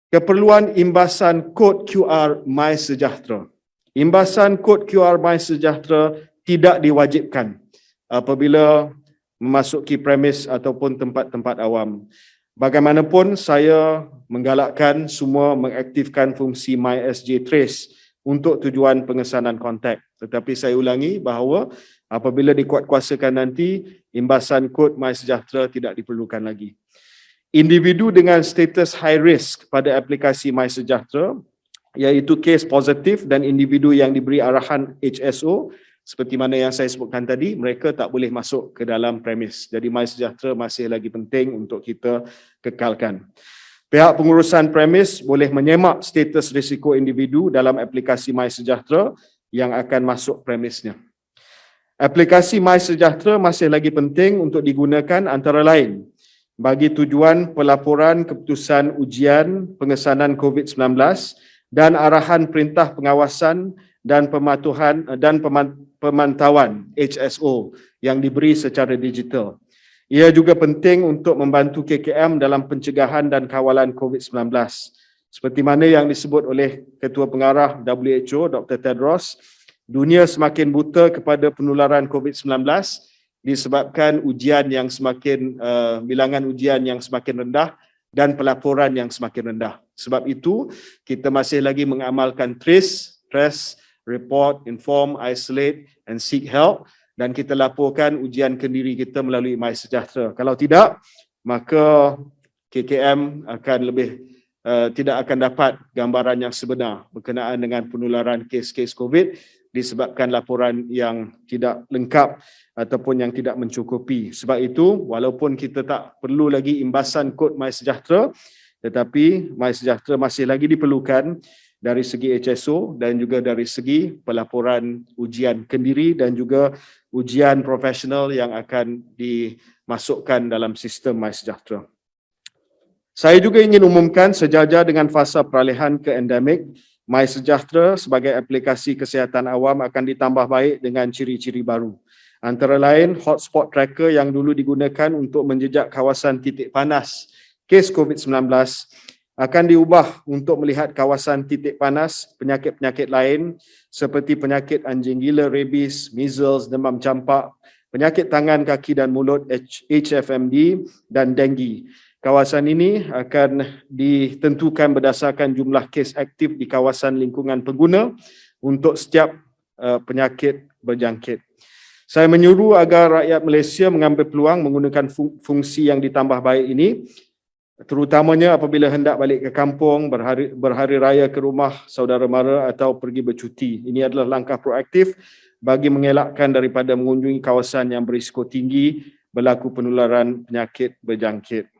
Keperluan imbasan kod QR MySejahtera. Imbasan kod QR MySejahtera tidak diwajibkan apabila memasuki premis ataupun tempat-tempat awam. Bagaimanapun, saya menggalakkan semua mengaktifkan fungsi MySJ Trace untuk tujuan pengesanan kontak. Tetapi saya ulangi bahawa apabila dikuatkuasakan nanti, imbasan kod MySejahtera tidak diperlukan lagi. Individu dengan status high risk pada aplikasi MySejahtera, iaitu kes positif dan individu yang diberi arahan HSO, seperti mana yang saya sebutkan tadi, mereka tak boleh masuk ke dalam premis. Jadi MySejahtera masih lagi penting untuk kita kekalkan. Pihak pengurusan premis boleh menyemak status risiko individu dalam aplikasi MySejahtera yang akan masuk premisnya. Aplikasi MySejahtera masih lagi penting untuk digunakan antara lain bagi tujuan pelaporan keputusan ujian pengesanan COVID-19 dan arahan perintah pengawasan dan pemantauan HSO yang diberi secara digital. Ia juga penting untuk membantu KKM dalam pencegahan dan kawalan COVID-19. Seperti mana yang disebut oleh Ketua Pengarah WHO, Dr. Tedros, dunia semakin buta kepada penularan COVID-19 disebabkan ujian yang semakin bilangan ujian yang semakin rendah dan pelaporan yang semakin rendah. Sebab itu, kita masih lagi mengamalkan trace, report, inform, isolate and seek help, dan kita laporkan ujian kendiri kita melalui MySejahtera. Kalau tidak, maka KKM akan tidak akan dapat gambaran yang sebenar berkenaan dengan penularan kes-kes COVID disebabkan laporan yang tidak lengkap ataupun yang tidak mencukupi. Sebab itu, walaupun kita tak perlu lagi imbasan kod MySejahtera, tetapi MySejahtera masih lagi diperlukan dari segi HSO dan juga dari segi pelaporan ujian kendiri dan juga ujian profesional yang akan dimasukkan dalam sistem MySejahtera. Saya juga ingin umumkan sejajar dengan fasa peralihan ke endemik, MySejahtera sebagai aplikasi kesihatan awam akan ditambah baik dengan ciri-ciri baru. Antara lain, hotspot tracker yang dulu digunakan untuk menjejak kawasan titik panas kes COVID-19 akan diubah untuk melihat kawasan titik panas penyakit-penyakit lain seperti penyakit anjing gila, rabies, measles, demam campak, penyakit tangan, kaki dan mulut, HFMD dan denggi. Kawasan ini akan ditentukan berdasarkan jumlah kes aktif di kawasan lingkungan pengguna untuk setiap penyakit berjangkit. Saya menyuruh agar rakyat Malaysia mengambil peluang menggunakan fungsi yang ditambah baik ini, terutamanya apabila hendak balik ke kampung, berhari raya ke rumah saudara mara atau pergi bercuti. Ini adalah langkah proaktif bagi mengelakkan daripada mengunjungi kawasan yang berisiko tinggi berlaku penularan penyakit berjangkit.